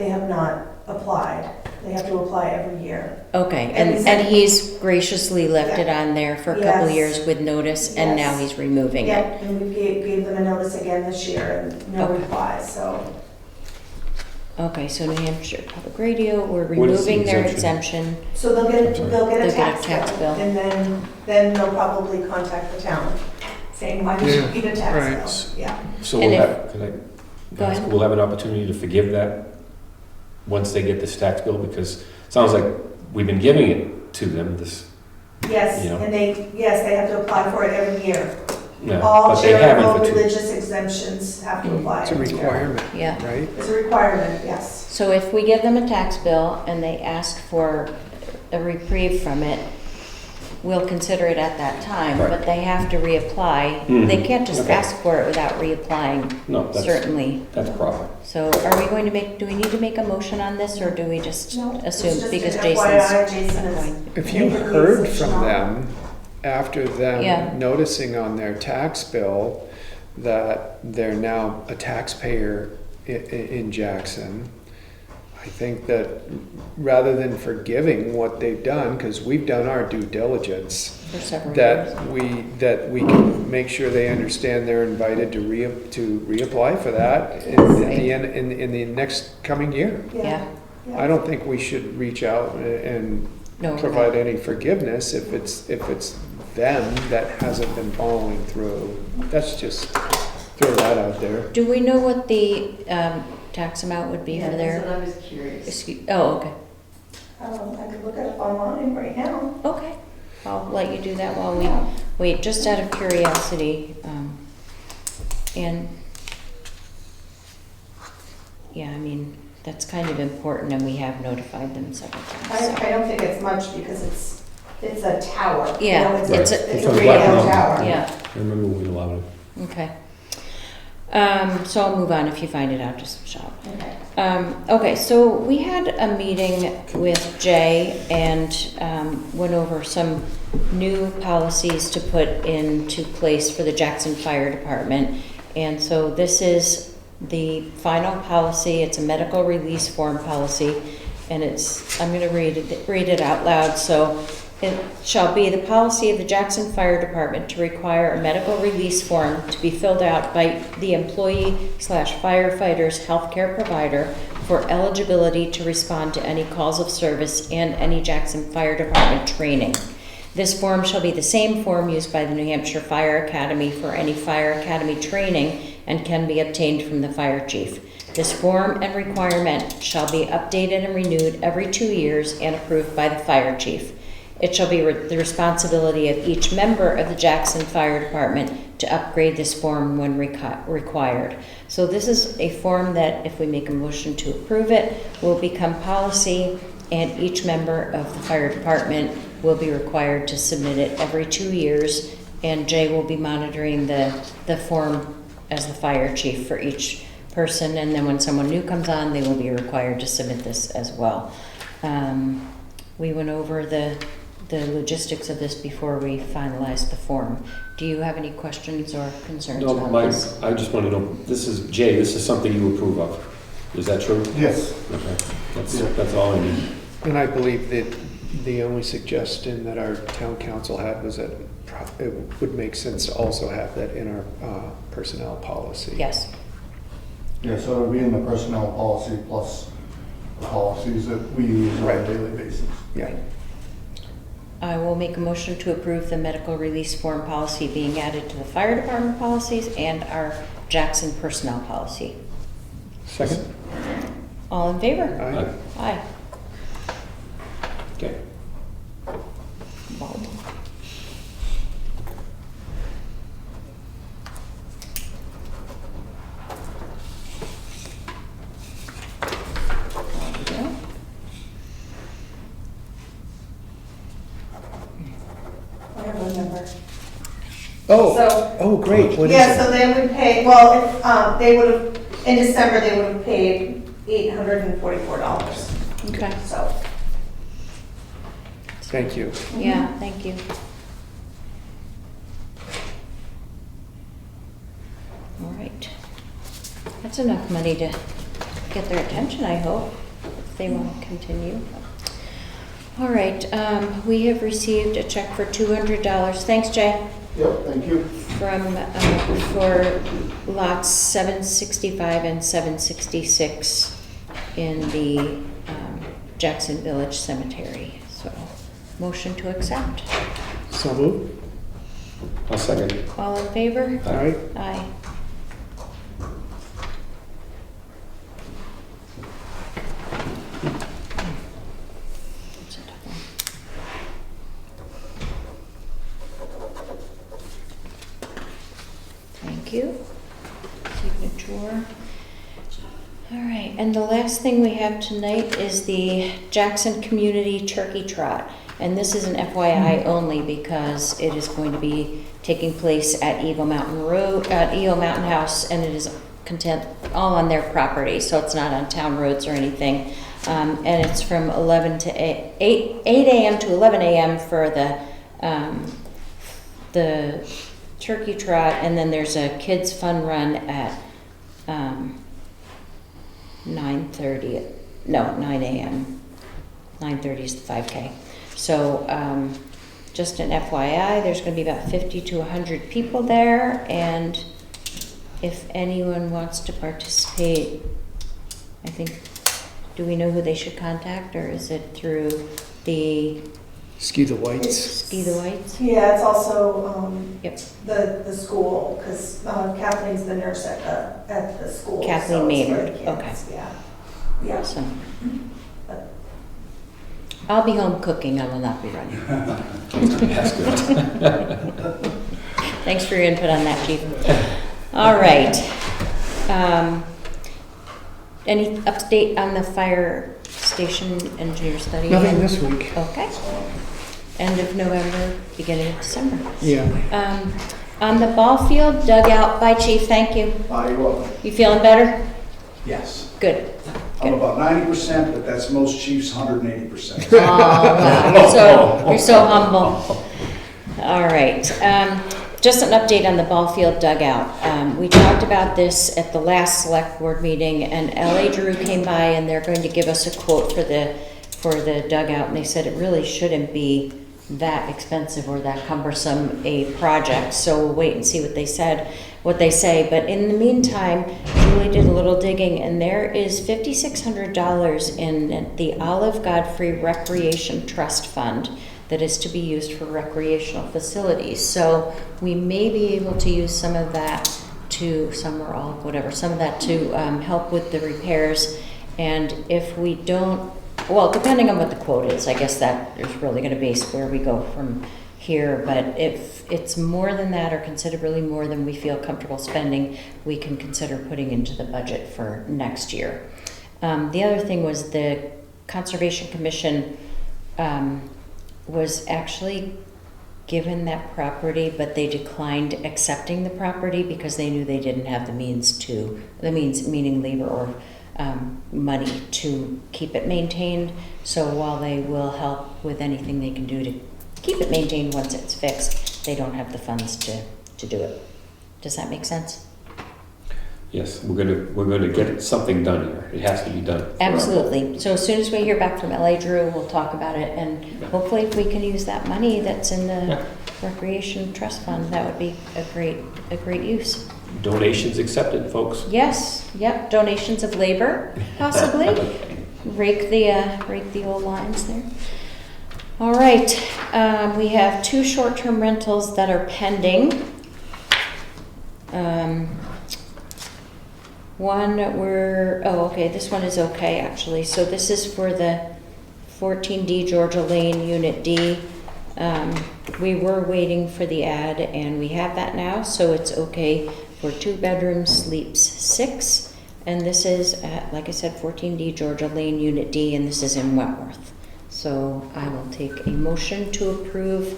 applied. They have to apply every year. Okay, And and he's graciously left it on there for a couple of Yes. years with notice, and now Yes. he's removing Yeah, it. and we gave them a notice again this year and no Okay. reply, so. Okay, so New Hampshire Public Radio, we're What is the removing their exemption? exemption. So they'll get They'll a get a tax tax bill. bill. And then they'll probably contact the town, saying, why did you Yeah, get a right. tax bill? Yeah. So And we'll if- have, can I Go ask, ahead. we'll have an opportunity to forgive that once they get this tax bill, because it sounds like we've been giving it to them, this, Yes, You know. and they have to apply for it every year. yeah, All but they haven't charitable for two. religious exemptions have to apply It's a every year. requirement, Yeah. right? It's a requirement, yes. So if we give them a tax bill and they ask for a reprieve from it, we'll consider it at that time, Right. but they have to reapply. Mhm. They can't just Okay. ask for it without reapplying, No, that's, certainly. that's proper. So are we going to do we need to make a motion on this, or do we just No, it's assume, just because an Jason's FYI, Jason is- going? If you Making the heard decision from on it. them after Yeah. them noticing on their tax bill that they're now a taxpayer in Jackson, I think that rather than forgiving what they've done, because we've done our due diligence, For several years. that we can make sure they understand they're invited to reapply for that in the next coming year. Yeah. I don't think we should reach out and No, we're provide not. any forgiveness if it's them that hasn't been following through. That's just, throw that out there. Do we know what the tax amount would be Yeah, for that's their? what I was curious. Oh, okay. I could look it up online right now. Okay, I'll let you do that while we wait, just out of curiosity. And, yeah, I mean, that's kind of important, and we have notified them several times. so. I don't think it's much because it's a tower. You Yeah, know, it's Right. a- it's on a Black radio Mountain. tower. Yeah, I remember when we allowed it. okay. So I'll move on. If you find it out, just shout. Okay. Okay, so we had a meeting with Jay and went over some new policies to put into place for the Jackson Fire Department. And so this is the final policy. It's a medical release form policy, and I'm going to read it out loud. So it shall be the policy of the Jackson Fire Department to require a medical release form to be filled out by the employee/firefighter's healthcare provider for eligibility to respond to any calls of service and any Jackson Fire Department training. This form shall be the same form used by the New Hampshire Fire Academy for any Fire Academy training and can be obtained from the fire chief. This form and requirement shall be updated and renewed every 2 years and approved by the fire chief. It shall be the responsibility of each member of the Jackson Fire Department to upgrade this form when required. So this is a form that, if we make a motion to approve it, will become policy, and each member of the fire department will be required to submit it every 2 years, and Jay will be monitoring the form as the fire chief for each person, and then when someone new comes on, they will be required to submit this as well. We went over the logistics of this before we finalized the form. Do you have any questions or concerns No, about this? I just want to know, this is, Jay, this is something you approve of. Is that true? Yes. Okay, Yeah. that's all I need. And I believe that the only suggestion that our town council had was that it would make sense to also have that in our personnel policy. Yes. Yeah, so it'll be in the personnel policy plus the policies that we use on a daily basis. Yeah. I will make a motion to approve the medical release form policy being added to the fire department policies and our Jackson personnel policy. Second? All in favor? Aye. Aye. Okay. Bob. I have a number. Oh, great, what is Yeah, it? so they would pay, well, if, they would have, in December, they would have paid $844. Okay, So, Thank you. yeah, thank you. All right. That's enough money to get their attention, I hope, if they want to continue. All right, we have received a check for $200. Thanks, Jay. Yep, thank you. From, for lots 765 and 766 in the Jackson Village Cemetery. So, motion to accept. So moved. I'll second. All in favor? All right. Aye. Thank you. Signature. All right, and the last thing we have tonight is the Jackson Community Turkey Trot. And this is an FYI only because it is going to be taking place at Eagle Mountain Road, at Eagle Mountain House, and it is all on their property, so it's not on town roads or anything. And it's from 8 a.m. to 11 a.m. for the turkey trot, and then there's a kids fun run at 9 a.m. 9:30 is the 5K. So just an FYI, there's going to be about 50 to 100 people there, and if anyone wants to participate, I think, do we know who they should contact, or is it through the Ski the Whites. Ski the Whites? yeah, it's also, Yep. the school, because Kathleen's the nurse at the school. Kathleen so it's for the Maynard, kids, okay. Yeah. Yeah. Awesome. I'll be home cooking, I will not be running. That's good. Thanks for your input on that, Chief. All right. Any update on the fire station engineer study? Nothing this week. Okay. End of November, beginning of December. Yeah. On the ball field dugout, bye Chief, thank you. You're welcome. You feeling better? Yes. Good. I'm about 90%, but that's most chiefs 180%. Oh, wow, you're so humble. All right, just an update on the ball field dugout. We talked about this at the last select board meeting, and LA Drew came by and they're going to give us a quote for the dugout, and they said it really shouldn't be that expensive or that cumbersome a project, so we'll wait and see what they say. But in the meantime, Julie did a little digging, and there is $5,600 in the Olive Godfrey Recreation Trust Fund that is to be used for recreational facilities. So we may be able to use some of that some of that to help with the repairs. And if we don't, well, depending on what the quote is, I guess that is really going to base where we go from here. But if it's more than that, or considerably more than we feel comfortable spending, we can consider putting into the budget for next year. The other thing was the Conservation Commission was actually given that property, but they declined accepting the property because they knew they didn't have the means meaning labor or money to keep it maintained. So while they will help with anything they can do to keep it maintained once it's fixed, they don't have the funds to do it. Does that make sense? Yes, we're gonna get something done here. It has to be done. Absolutely. So as soon as we hear back from LA Drew, we'll talk about it, and hopefully if we can use that money that's in the Recreation Trust Fund, that would be a great use. Donations accepted, folks. Yes, yep, donations of labor, possibly. Okay. Rake the old lines there. All right, we have 2 short-term rentals that are pending. This one is okay, actually. So this is for the 14D Georgia Lane, Unit D. We were waiting for the ad, and we have that now, so it's okay for 2 bedrooms, sleeps 6. And this is at, like I said, 14D Georgia Lane, Unit D, and this is in Wentworth. So I will take a motion to approve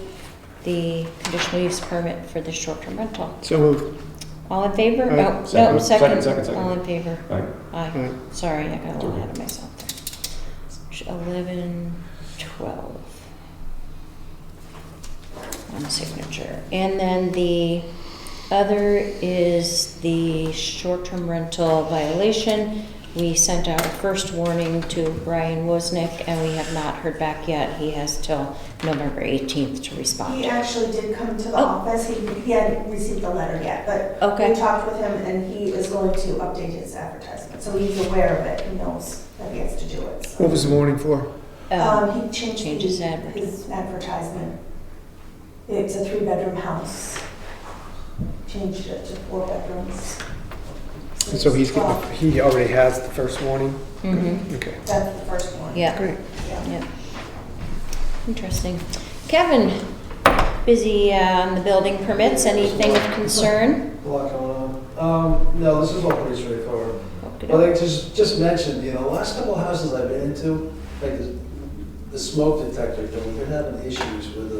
the conditional use permit for the short-term rental. So moved. All in favor? Aye. Oh, no, Second. second. Second. All in favor? Aye. Aye. Aye. Sorry, I got a little ahead of myself there. 11, 12. One signature. And then the other is the short-term rental violation. We sent out a first warning to Brian Wozniak, and we have not heard back yet. He has till November 18th to respond. He actually did come to the Oh. office. He hadn't received the letter yet, but Okay. we talked with him and he is going to update his advertisement. So he's aware of it. He knows that he has to do it. So. What was the warning for? He changed changes his advertisement. It's a 3-bedroom house. Changed it to 4 bedrooms. So he already has the first warning? Mm-hmm. Okay. That's the first one. Yeah. Great. Yeah. Interesting. Kevin, busy on the building permits. Anything of concern? A lot going on. No, this is all pretty straightforward. Okay. Well, like just mentioned, the last couple of houses I've been into, like the smoke detector thing, we've been having issues with,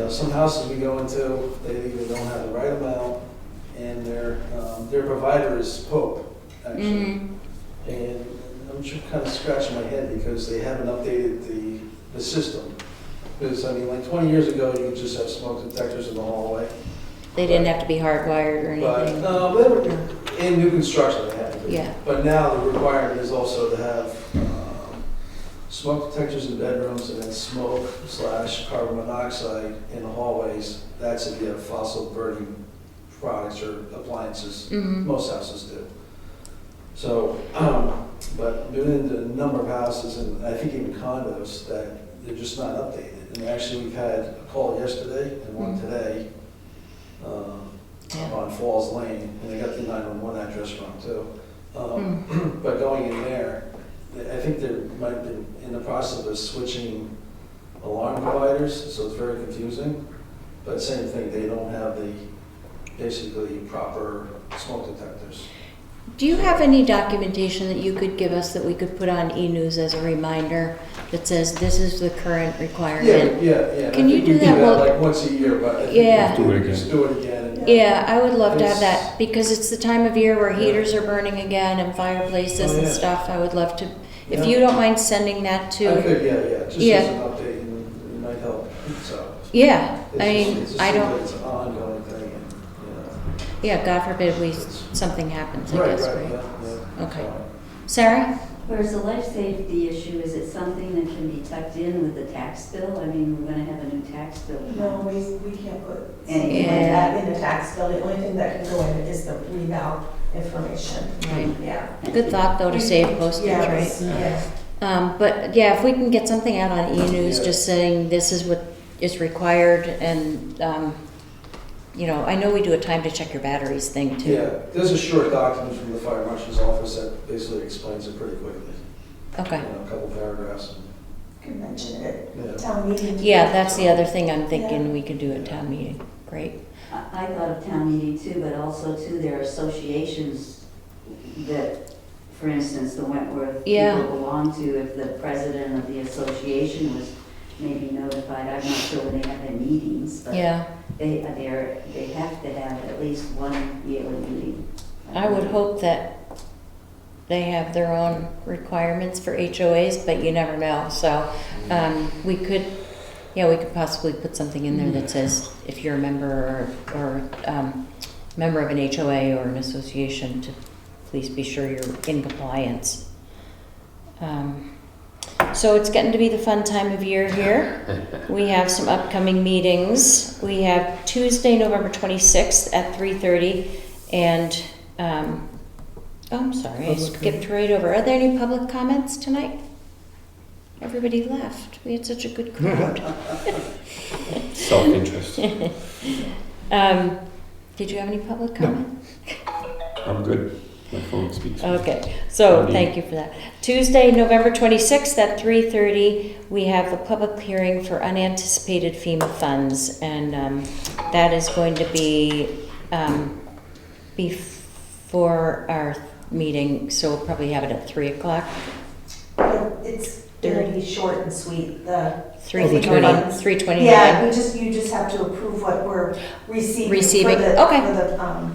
some houses we go into, they either don't have the right amount, and their provider is Pope, actually. And I'm just kind of scratching my head because they haven't updated the system. Because, like 20 years ago, you could just have smoke detectors in the hallway. They didn't have to be hardwired or But, anything. in new construction, they had to. Yeah. But now the requirement is also to have smoke detectors in bedrooms and then smoke/carbon monoxide in the hallways. That's if you have fossil burning products or appliances. Mhm. Most houses do. So, but been into a number of houses and I think even condos that they're just not updated. And actually, we've had a call yesterday and one today on Falls Lane, and they got the 911 address wrong too. But going in there, I think they might have been in the process of switching alarm providers, so it's very confusing. But same thing, they don't have the basically proper smoke detectors. Do you have any documentation that you could give us that we could put on e-news as a reminder that says this is the current requirement? Yeah. Can I you think do we that? Well, like once a year, but I think Yeah. we can just do it again. Yeah, I would love to have It's- that because it's the time of year where heaters are burning again and fireplaces Oh, and yeah. stuff. I would love to, if Yeah. you don't mind sending that I to, could, just Yeah. as an update, and it might help, so. yeah, It's I just- mean, it just I seems don't, like it's an ongoing thing, and, yeah, God forbid something happens, I Right, guess, right, right? yeah. Okay. Sarah? Whereas the life safety issue, is it something that can be tucked in with the tax bill? I mean, we're gonna have a new tax bill. No, we can't put And- something like that in the tax bill. The only thing that can go in is the reval information. Right. Yeah. Good thought, though, to save postage, Yeah, right? yeah. But yeah, if we can get something out on e-news, Yeah. just saying this is what is required and, I know we do a time to check your batteries thing too. Yeah, there's a short document from the fire marshal's office that basically explains it pretty quickly. Okay. A couple paragraphs. Can mention it Yeah. at town meeting. Yeah, that's the other thing I'm thinking Yeah. we could do at town meeting. Great. I thought of town meeting too, but also too, there are associations that, for instance, the Wentworth Yeah. people belong to, if the president of the association was maybe notified, I'm not sure when they have their meetings, but Yeah. they have to have at least one yearly meeting. I would hope that they have their own requirements for HOAs, but you never know. So we could possibly put something in there that says if you're a member or member of an HOA or an association, to please be sure you're in compliance. So it's getting to be the fun time of year here. We have some upcoming meetings. We have Tuesday, November 26th at 3:30, and I'm sorry, I skipped right over. Are there any public comments tonight? Everybody left. We had such a good crowd. Self-interest. Did you have any public comment? I'm good. My phone speaks. Okay, so thank you for that. Tuesday, November 26th at 3:30, we have the public hearing for unanticipated FEMA funds, and that is going to be before our meeting, so we'll probably have it at 3 o'clock. Yeah, it's gonna be short and sweet, the. 329. Yeah, you just have to approve what we're receiving Okay. for the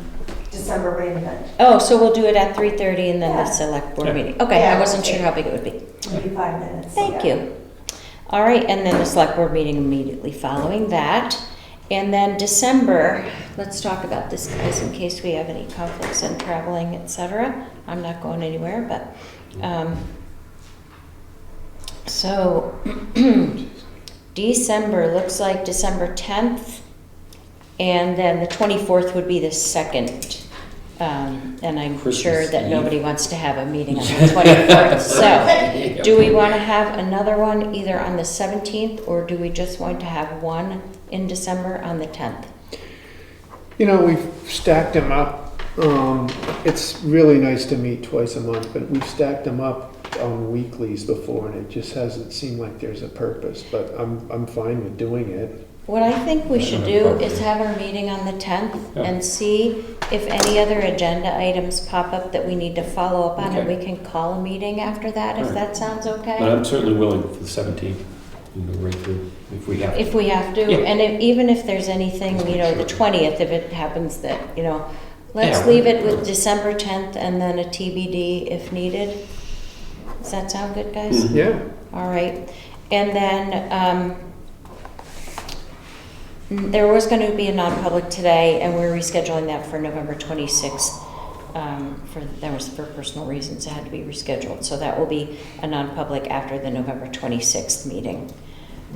December rain event. Oh, so we'll do it at 3:30 and then the select board meeting. Okay, Yeah, I wasn't okay. sure how big it would be. Maybe 5 minutes. Thank you. All right, and then the select board meeting immediately following that. And then December, let's talk about this, guys, in case we have any conflicts in traveling, etc. I'm not going anywhere, but, so December, looks like December 10th, and then the 24th would be the second. And I'm Christmas sure that Eve. nobody wants to have a meeting on the 24th. So, do we want to have another one either on the 17th, or do we just want to have one in December on the 10th? You know, we've stacked them up. It's really nice to meet twice a month, but we've stacked them up on weeklies before, and it just hasn't seemed like there's a purpose, but I'm fine with doing it. What I think we should do is have our meeting on the 10th and see if any other agenda items pop up that we need to follow up on, and we can call a meeting after that, if that sounds okay. But I'm certainly willing for the 17th, right through, if we have to. If we have to, and even if there's anything, the 20th, if it happens that, let's leave it with December 10th and then a TBD if needed. Does that sound good, guys? Yeah. All right. And then there was going to be a non-public today, and we're rescheduling that for November 26th. That was for personal reasons. It had to be rescheduled. So that will be a non-public after the November 26th meeting.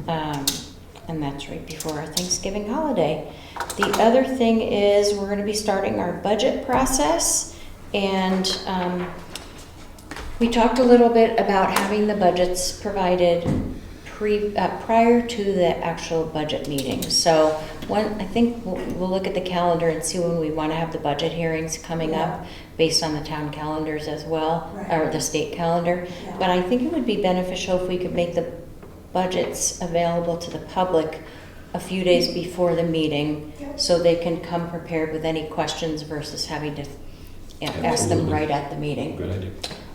And that's right before our Thanksgiving holiday. The other thing is we're going to be starting our budget process, and we talked a little bit about having the budgets provided prior to the actual budget meeting. So I think we'll look at the calendar and see when we want to have the budget hearings coming up based on the town calendars as well, or the state calendar. Yeah. But I think it would be beneficial if we could make the budgets available to the public a few days before the meeting, so they can come prepared with any questions versus having to ask them right at the meeting. Good idea.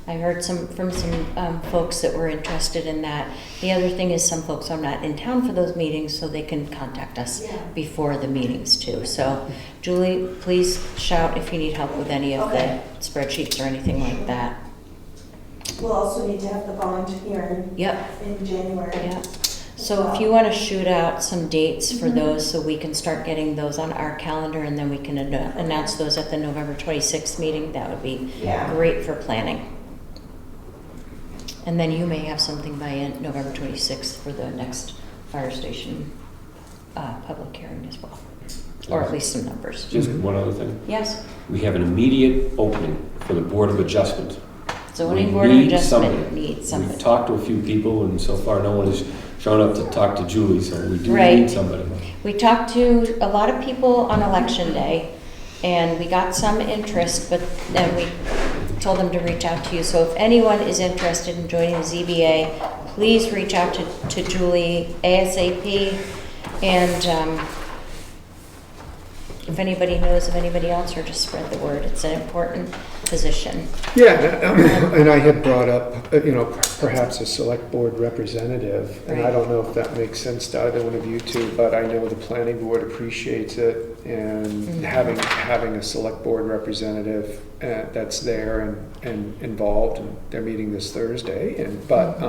I heard from some folks that were interested in that. The other thing is some folks are not in town for those meetings, so they can contact us before the meetings too. So Julie, please shout if you need help with any of the spreadsheets or anything like that. We'll also need to have the bond hearing in January. Yep. So if you want to shoot out some dates for those so we can start getting those on our calendar, and then we can announce those at the November 26th meeting, that would be great for planning. And then you may have something by November 26th for the next fire station public hearing as well. Or at least some numbers. Just one other thing. Yes. We have an immediate opening for the Board of Adjustment. Zoning Board of Adjustment needs somebody. We've talked to a few people, and so far no one has shown up to talk to Julie, so we do Right. need somebody. We talked to a lot of people on election day, and we got some interest, but then we told them to reach out to you. So if anyone is interested in joining the ZBA, please reach out to Julie ASAP. And if anybody knows of anybody else, or just spread the word. It's an important position. Yeah, and I had brought up, perhaps a select board representative, and I don't know if that makes sense to either one of you two, but I know the planning board appreciates it, and having a select board representative that's there and involved, and they're meeting this Thursday, but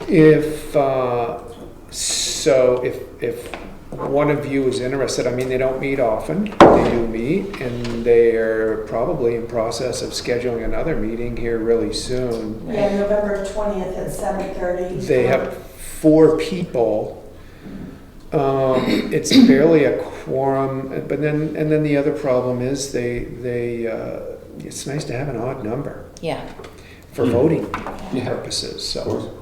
if one of you is interested, I mean, they don't meet often, they do meet, and they're probably in process of scheduling another meeting here really soon. Yeah, November 20th at 7:30. They have 4 people. It's barely a quorum, but then the other problem is it's nice to have an odd number. Yeah. For voting purposes, so.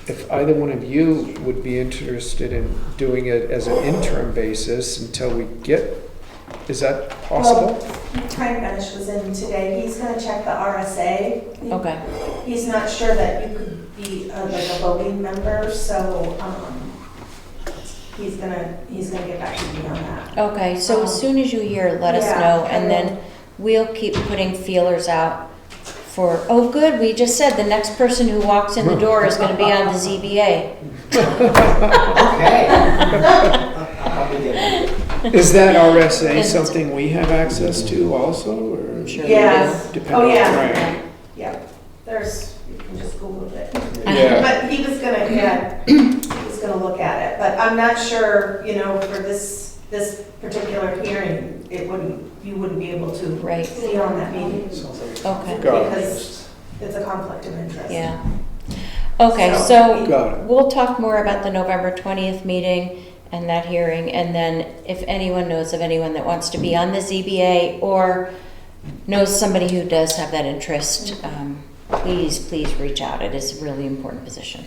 If either one of you would be interested in doing it as an interim basis until we get, is that possible? Well, Time Benish was in today. He's going to check the RSA. Okay. He's not sure that you could be like a voting member, so he's gonna get back to me on that. Okay, so as soon as you hear, let us know, and then we'll keep putting feelers out for, oh, good, we just said the next person who walks in the door is gonna be on the ZBA. Okay. I'll be there. Is that RSA And- something we have access to also, or? I'm sure. Yes. Depend- Oh, yeah. Right. Yeah, there's, you can just Google it. Yeah. But he was gonna, yeah, he was gonna look at it, but I'm not sure, you know, for this particular hearing, you wouldn't be able to Right. see on that meeting. Sounds like Okay, Got it. Because it's a conflict of interest. yeah. Okay, Got so it. we'll talk more about the November 20th meeting and that hearing, and then if anyone knows of anyone that wants to be on the ZBA or knows somebody who does have that interest, please reach out. It is a really important position.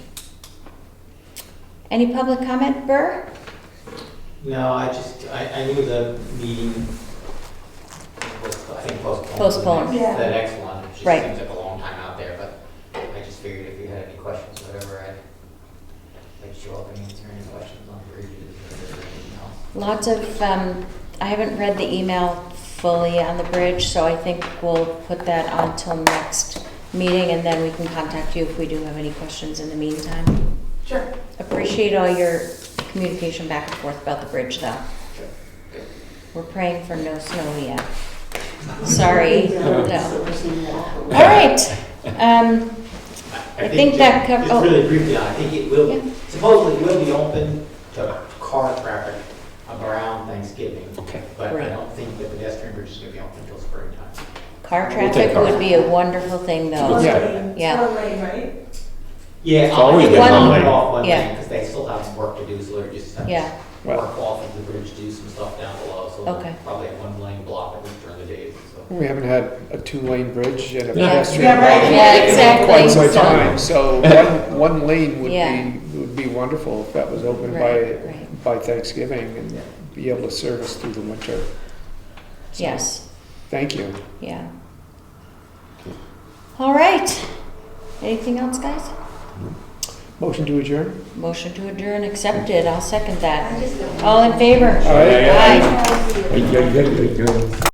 Any public comment, Burr? No, I knew the meeting was, I think, postponed. Postponed. The Yeah. next one, it just Right. seems like a long time out there, but I just figured if you had any questions, or whatever, I'd like to show up and answer any questions on bridges or anything else. Lots of, I haven't read the email fully on the bridge, so I think we'll put that on till next meeting, and then we can contact you if we do have any questions in the meantime. Sure. Appreciate all your communication back and forth about the bridge, though. We're praying for no snow yet. Sorry, no. All right, I think that covers, Just really briefly, I think it Yeah. will, supposedly will be open to car traffic around Thanksgiving. Okay. But Right. I don't think the pedestrian bridge is gonna be open until springtime. car We'll take traffic cars. would be a wonderful thing, though. Yeah. Yeah. It's one lane, right? Yeah, It's always I think been they're one coming lane. off one Yeah. lane, because they still have some work to do, so they're just have Yeah. to work off of the bridge, do some stuff down below, so Okay. they'll probably have one lane blocked at least during the days, so. We haven't had a two-lane bridge and a Yeah. pedestrian. Yeah, right. lane Yeah, in exactly. Quite some So- time, so one lane Yeah. would be wonderful if that was open Right. by Thanksgiving and be able to service through the winter. So, Yes, Thank you. yeah. All right. Anything else, guys? Motion to adjourn? Motion to adjourn accepted. I'll second that. All in favor? Aye. Aye. Yeah, yeah, yeah, yeah.